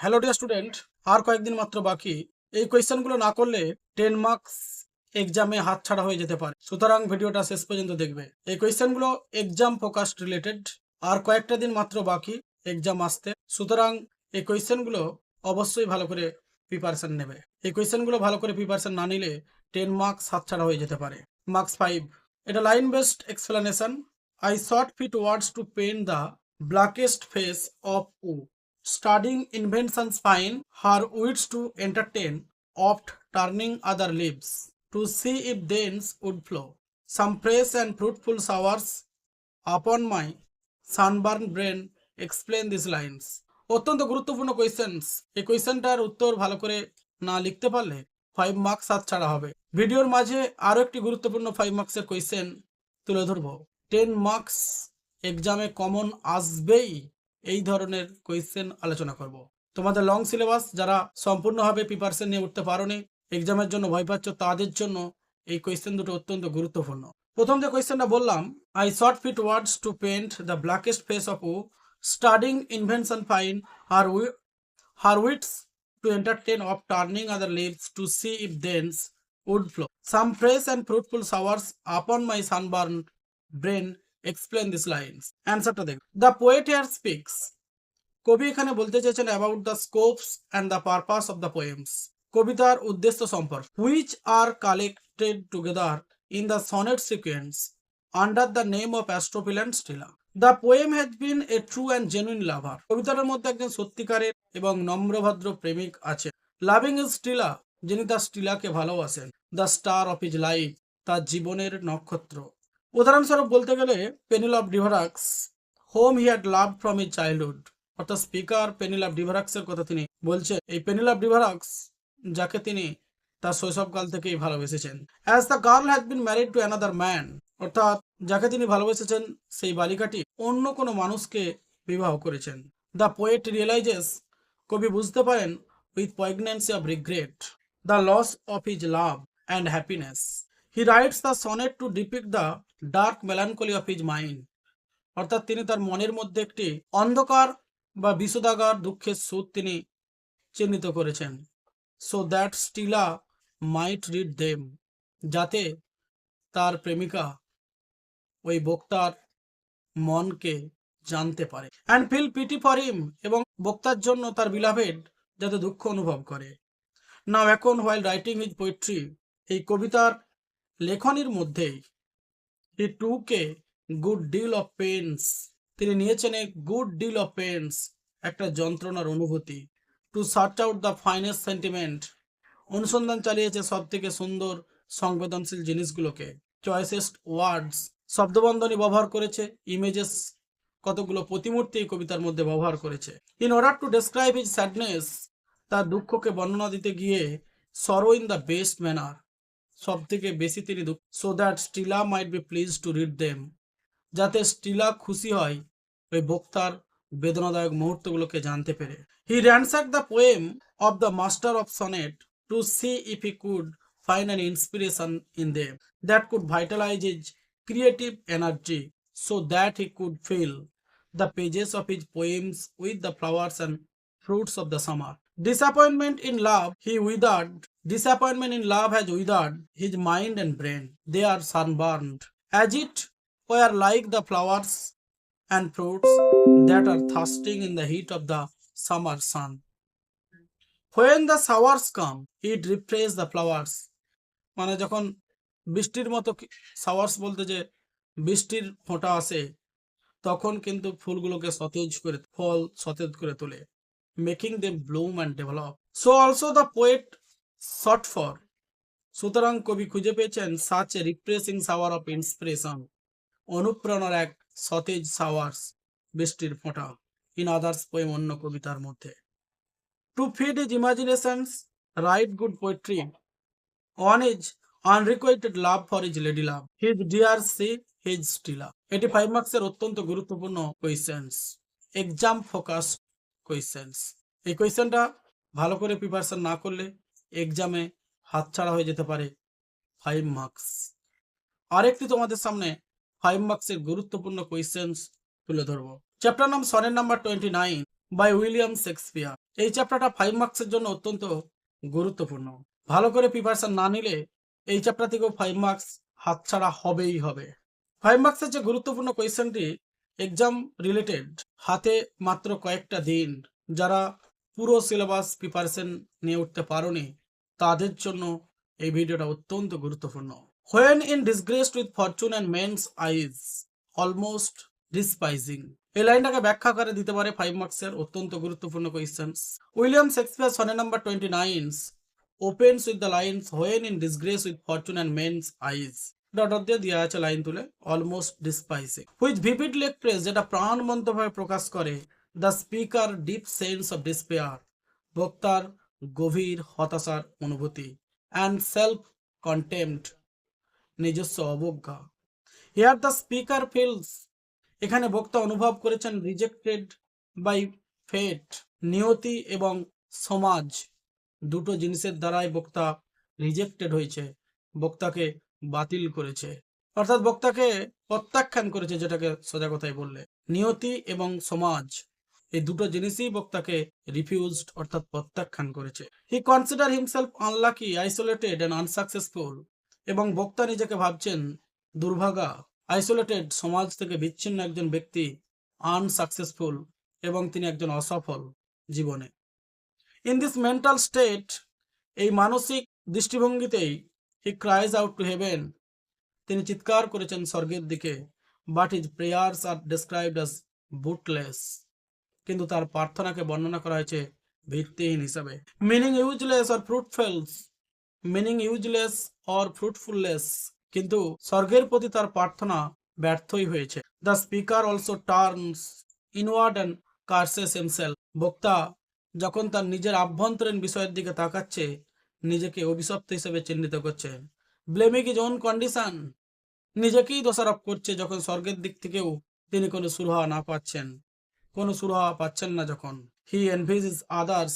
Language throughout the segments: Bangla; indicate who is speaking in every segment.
Speaker 1: হ্যালো ডিয়ার স্টুডেন্ট, আর কয়েকদিন মাত্র বাকি। এই কোয়েশ্চেনগুলো না করলে 10 মার্কস এক্সামে হাতছাড়া হয়ে যেতে পারে, সুতরাং ভিডিওটা শেষ পর্যন্ত দেখবে। এই কোয়েশ্চেনগুলো এক্সাম ফোকাসড রিলেটেড। আর কয়েকটা দিন মাত্র বাকি এক্সাম আসতে, সুতরাং এই কোয়েশ্চেনগুলো অবশ্যই ভালো করে প্রিপারেশন নেবে। এই কোয়েশ্চেনগুলো ভালো করে প্রিপারেশন না নিলে 10 মার্কস হাতছাড়া হয়ে যেতে পারে। মার্কস 5। এটা line based explanation. I sought fit words to paint the blackest face of U. Studying inventions fine, her wits to entertain, oft turning other leaves, to see if thence would flow. Some fresh and fruitful showers upon my sunburned brain explain these lines. অত্যন্ত গুরুত্বপূর্ণ কোয়েশ্চেন্স। এই কোয়েশ্চেনটার উত্তর ভালো করে না লিখতে পারলে 5 মার্কস হাত ছাড়া হবে। ভিডিওর মাঝে আরও একটি গুরুত্বপূর্ণ 5 মার্কসের কোয়েশ্চেন তুলে ধরবো। 10 মার্কস এক্সামে কমন আসবেই এই ধরনের কোয়েশ্চেন আলোচনা করব। তোমাদের লং সিলেবাস যারা সম্পূর্ণভাবে প্রিপারেশন নিয়ে উঠতে পারোনি, এক্সামের জন্য ভয় পাচ্ছ, তাদের জন্য এই কোয়েশ্চেন দুটো অত্যন্ত গুরুত্বপূর্ণ। প্রথম যে কোয়েশ্চেনটা বললাম, I sought fit words to paint the blackest face of woe, studying invention fine, her wits to entertain, of turning other leaves to see if thence would flow. Some fresh and fruitful showers upon my sunburned brain explain these lines. অ্যান্সারটা দেখ। The poet here speaks. কবি এখানে বলতে চেয়েছেন about the scopes and the purpose of the poems, কবিতার উদ্দেশ্য সম্পর্কে, which are collected together in the sonnet sequence under the name of Astrophel and Stella. The poem has been a true and genuine lover. কবিতার মধ্যে একজন সত্যিকারের এবং নম্রভদ্র প্রেমিক আছে। লাভিং ইজ স্টিলা, যিনি তার স্টিলাকে ভালোবাসেন। The star of his life, তার জীবনের নক্ষত্র। উদাহরণস্বরূপ বলতে গেলে Penelope Devereux, whom he had love from his childhood. অর্থাৎ স্পিকার পেনিলপ ডিভারাক্সের কথা তিনি বলছেন। এই পেনিলপ ডিভারাক্স যাকে তিনি তার শৈশবকাল থেকেই ভালোবেসেছেন। As the girl has been married to another man, অর্থাৎ যাকে তিনি ভালোবেসেছেন সেই বালিকাটি অন্য কোনো মানুষকে বিবাহ করেছেন। দ্য পোয়েট রিয়েলাইজেস, কবি বুঝতে পারেন with poignancy of regret the loss of his love and happiness. He writes the sonnet to depict the dark melancholy of his mind, অর্থাৎ তিনি তার মনের মধ্যে একটি অন্ধকার বা বিষদাগার দুঃখের সুর তিনি চিহ্নিত করেছেন। So that Stella might read them, যাতে তার প্রেমিকা ওই বক্তার মনকে জানতে পারে। And feel pity for him, এবং বক্তার জন্য তার বিলাভেড যাতে দুঃখ অনুভব করে। নাও এখন হোয়াইল রাইটিং হিজ পোয়েট্রি, এই কবিতার লেখনির মধ্যেই he took a good deal of pains, তিনি নিয়েছেন a good deal of pains, একটা যন্ত্রণার অনুভূতি। To search out the finest sentiment, অনুসন্ধান চালিয়েছে সব থেকে সুন্দর সংবেদনশীল জিনিসগুলোকে। চয়েসেস্ট ওয়ার্ডস, শব্দবন্ধনী ব্যবহার করেছে। ইমেজেস, কতগুলো প্রতিমূর্তি এই কবিতার মধ্যে ব্যবহার করেছে। In order to describe his sadness, তার দুঃখকে বর্ণনা দিতে গিয়ে সরো ইন দ্য বেস্ট ম্যানার, সব থেকে বেশি তিনি দুঃখ। So that Stella might be pleased to read them, যাতে স্টিলা খুশি হয় ওই বক্তার বেদনাদায়ক মুহূর্তগুলোকে জানতে পেরে। He ransack the poem of the master of sonnet to see if he could find an inspiration in them that could vitalize his creative energy, so that he could fill the pages of his poems with the flowers and fruits of the summer. Disappointment in love has withered his mind and brain. They are sunburned, as it were like the flowers and fruits that are thirsting in the heat of the summer sun. When the showers come, it refreshes the flowers. মানে যখন বৃষ্টির মতো শাওয়ার্স বলতে যে বৃষ্টির ফোঁটা আসে, তখন কিন্তু ফুলগুলোকে সতেজ করে তোলে, making them Bloom and develop. So also the poet shot for, সুতরাং কবি খুঁজে পেয়েছেন such a refreshing shower of inspiration, অনুপ্রেরণার এক সতেজ শাওয়ার্স, বৃষ্টির ফোঁটা, ইন আদার্স পোয়েম, অন্য কবিতার মধ্যে। To feed his imaginations, right good poetry on his unrequited love for his lady love, his dear sea, his Stila. এটি 5 মার্কসের অত্যন্ত গুরুত্বপূর্ণ কোয়েশ্চেন্স, এক্সাম ফোকাস কোয়েশ্চেন্স। এই কোয়েশ্চেনটা ভালো করে প্রিপারেশন না করলে এক্সামে হাতছাড়া হয়ে যেতে পারে 5 মার্কস। আরেকটি তোমাদের সামনে 5 মার্কসের গুরুত্বপূর্ণ কোয়েশ্চেন্স তুলে ধরবো। চ্যাপ্টার নাম sonnet number 29, by William Shakespeare. এই চ্যাপ্টারটা 5 মার্কসের জন্য অত্যন্ত গুরুত্বপূর্ণ। ভালো করে প্রিপারেশন না নিলে এই চ্যাপ্টার থেকেও 5 মার্কস হাতছাড়া হবেই হবে। 5 মার্কসের যে গুরুত্বপূর্ণ কোয়েশ্চেনটি এক্সাম রিলেটেড, হাতে মাত্র কয়েকটা দিন, যারা পুরো সিলেবাস প্রিপারেশন নিয়ে উঠতে পারোনি তাদের জন্য এই ভিডিওটা অত্যন্ত গুরুত্বপূর্ণ। When in disgraced with fortune and men's eyes almost despising, এই লাইনটাকে ব্যাখ্যা করে দিতে পারে 5 মার্কসের অত্যন্ত গুরুত্বপূর্ণ questions. William Shakespeare sonnet number 29 opens with the lines when in disgrace with fortune and men's eyes, dot দিয়ে দেওয়া আছে লাইন তুলে, অলমোস্ট ডিসপাইজিং, হুইচ ভিভিডলি এক্সপ্রেস, যেটা প্রাণবন্তভাবে প্রকাশ করে the speaker deep sense of despair, বক্তার গভীর হতাশার অনুভূতি, অ্যান্ড সেলফ কন্টেম্পট, নিজস্ব অবজ্ঞা। হিয়ার দ্য স্পিকার ফিলস, এখানে বক্তা অনুভব করেছেন রিজেক্টেড বাই ফেট, নিয়তি এবং সমাজ দুটো জিনিসের দ্বারাই বক্তা রিজেক্টেড হয়েছে, বক্তাকে বাতিল করেছে, অর্থাৎ বক্তাকে প্রত্যাখ্যান করেছে, যেটাকে সোজা কথায় বললে নিয়তি এবং সমাজ এই দুটো জিনিসই বক্তাকে রিফিউজড অর্থাৎ প্রত্যাখ্যান করেছে। He consider himself unlucky, isolated and unsuccessful, এবং বক্তা নিজেকে ভাবছেন দুর্ভাগা, আইসোলেটেড সমাজ থেকে বিচ্ছিন্ন একজন ব্যক্তি, আনসাকসেসফুল এবং তিনি একজন অসফল জীবনে। ইন দিস মেন্টাল স্টেট, এই মানসিক দৃষ্টিভঙ্গিতেই he cries out to heaven, তিনি চিৎকার করেছেন স্বর্গের দিকে, but his prayers are described as bootless, কিন্তু তার প্রার্থনাকে বর্ণনা করা হয়েছে ভিত্তিহীন হিসাবে। Meaning useless or fruitless, meaning useless or fruitless, কিন্তু স্বর্গের প্রতি তার প্রার্থনা ব্যর্থই হয়েছে। The speaker also turns inward and curses himself, বক্তা যখন তার নিজের আভ্যন্তরীণ বিষয়ের দিকে তাকাচ্ছে নিজেকে অভিশপ্ত হিসেবে চিহ্নিত করছে। ব্লেমিং হিজ ওন কন্ডিশন, নিজেকেই দোষারোপ করছে যখন স্বর্গের দিক থেকেও তিনি কোনো সুরাহা না পাচ্ছেন, কোনো সুরাহা পাচ্ছেন না যখন। হি এনভিজেস আদার্স,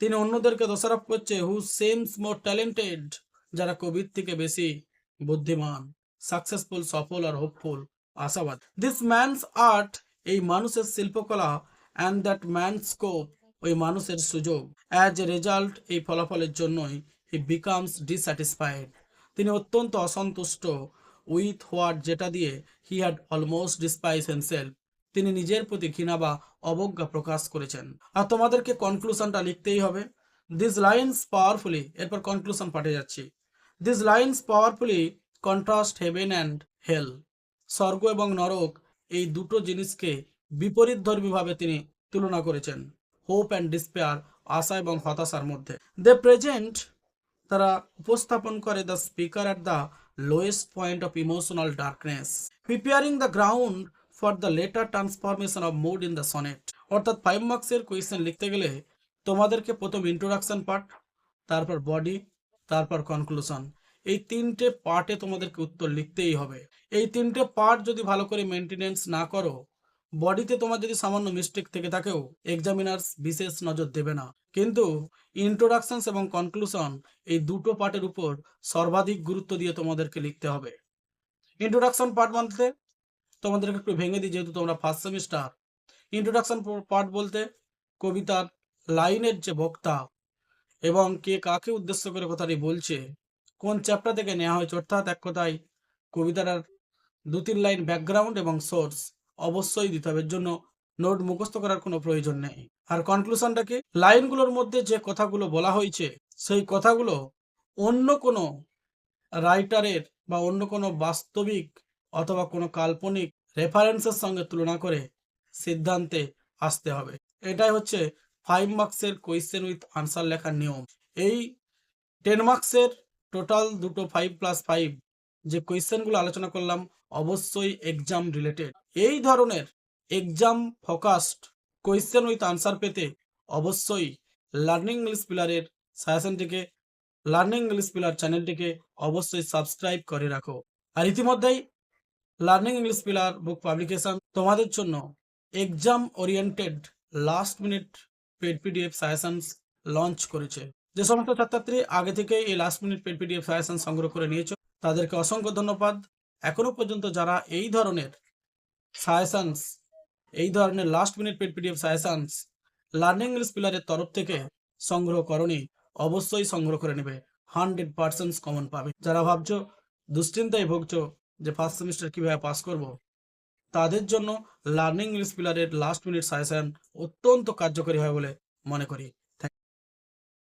Speaker 1: তিনি অন্যদেরকে দোষারোপ করছে, হু সেমস মোর ট্যালেন্টেড, যারা কবির থেকে বেশি বুদ্ধিমান, সাকসেসফুল সফল আর হোপফুল আশাবাদ। দিস ম্যানস আর্ট, এই মানুষের শিল্পকলা, অ্যান্ড দ্যাট ম্যানস স্কোপ, ওই মানুষের সুযোগ, অ্যাজ এ রেজাল্ট, এই ফলাফলের জন্যই হি বিকামস ডিস্যাটিসফাইড, তিনি অত্যন্ত অসন্তুষ্ট, উইথ হোয়াট, যেটা দিয়ে he had almost despise himself, তিনি নিজের প্রতি ঘৃণা বা অবজ্ঞা প্রকাশ করেছেন। আর তোমাদেরকে কনক্লুশনটা লিখতেই হবে। দিস লাইন্স পাওয়ারফুলি, এরপর কনক্লুশন পাঠে যাচ্ছি। This lines powerfully contrast heaven and hell, স্বর্গ এবং নরক এই দুটো জিনিসকে বিপরীতধর্মীভাবে তিনি তুলনা করেছেন, হোপ অ্যান্ড ডিসপেয়ার, আশা এবং হতাশার মধ্যে। দে প্রেজেন্ট, তারা উপস্থাপন করে the speaker at the lowest point of emotional darkness, preparing the ground for the latter transformation of mood in the sonnet. অর্থাৎ 5 মার্কসের কোয়েশ্চেন লিখতে গেলে তোমাদেরকে প্রথম ইন্ট্রোডাকশন পার্ট, তারপর বডি, তারপর কনক্লুশন, এই তিনটে পার্টে তোমাদেরকে উত্তর লিখতেই হবে। এই তিনটে পার্ট যদি ভালো করে মেনটেনেন্স না করো, বডিতে তোমার যদি সামান্য মিস্টেক থেকে থাকেও এক্সামিনার্স বিশেষ নজর দেবে না, কিন্তু ইন্ট্রোডাকশনস এবং কনক্লুশন এই দুটো পার্টের উপর সর্বাধিক গুরুত্ব দিয়ে তোমাদেরকে লিখতে হবে। ইন্ট্রোডাকশন পার্ট বলতে তোমাদেরকে একটু ভেঙে দিই, যেহেতু তোমরা ফার্স্ট সেমিস্টার। ইন্ট্রোডাকশন পার্ট বলতে কবিতার লাইনের যে বক্তা এবং কে কাকে উদ্দেশ্য করে কথাটি বলছে, কোন চ্যাপ্টার থেকে নেওয়া হয়েছে, অর্থাৎ এক কথায় কবিতার 2-3 লাইন ব্যাকগ্রাউন্ড এবং সোর্স অবশ্যই দিতে হবে, এর জন্য নোট মুখস্থ করার কোনো প্রয়োজন নেই। আর কনক্লুশনটা কি, লাইনগুলোর মধ্যে যে কথাগুলো বলা হয়েছে সেই কথাগুলো অন্য কোনো রাইটারের বা অন্য কোনো বাস্তবিক অথবা কোনো কাল্পনিক রেফারেন্সের সঙ্গে তুলনা করে সিদ্ধান্তে আসতে হবে। এটাই হচ্ছে 5 মার্কসের কোয়েশ্চেন উইথ আনসার লেখার নিয়ম। এই 10 মার্কসের টোটাল দুটো 5+5 যে কোয়েশ্চেনগুলো আলোচনা করলাম অবশ্যই এক্সাম রিলেটেড। এই ধরনের exam focused question with answer পেতে অবশ্যই লার্নিং ইংলিশ পিলারের সাজেশনটিকে, লার্নিং ইংলিশ পিলার চ্যানেলটিকে অবশ্যই সাবস্ক্রাইব করে রাখো। আর ইতিমধ্যেই learning English pillar book publication তোমাদের জন্য exam oriented last minute paid PDF suggestions launch করেছে। যে সমস্ত ছাত্রছাত্রী আগে থেকে এই last minute paid PDF suggestion সংগ্রহ করে নিয়েছো তাদেরকে অসংখ্য ধন্যবাদ। এখনো পর্যন্ত যারা এই ধরনের সাজেশনস, এই ধরনের last minute paid PDF suggestions learning English পিলারের তরফ থেকে সংগ্রহ করনি, অবশ্যই সংগ্রহ করে নেবে, 100% কমন পাবে। যারা ভাবছো, দুশ্চিন্তায় ভুগছো যে ফার্স্ট সেমিস্টার কীভাবে পাস করব, তাদের জন্য লার্নিং ইংলিশ পিলারের লাস্ট মিনিট সাজেশন অত্যন্ত কার্যকরী হয় বলে মনে করি।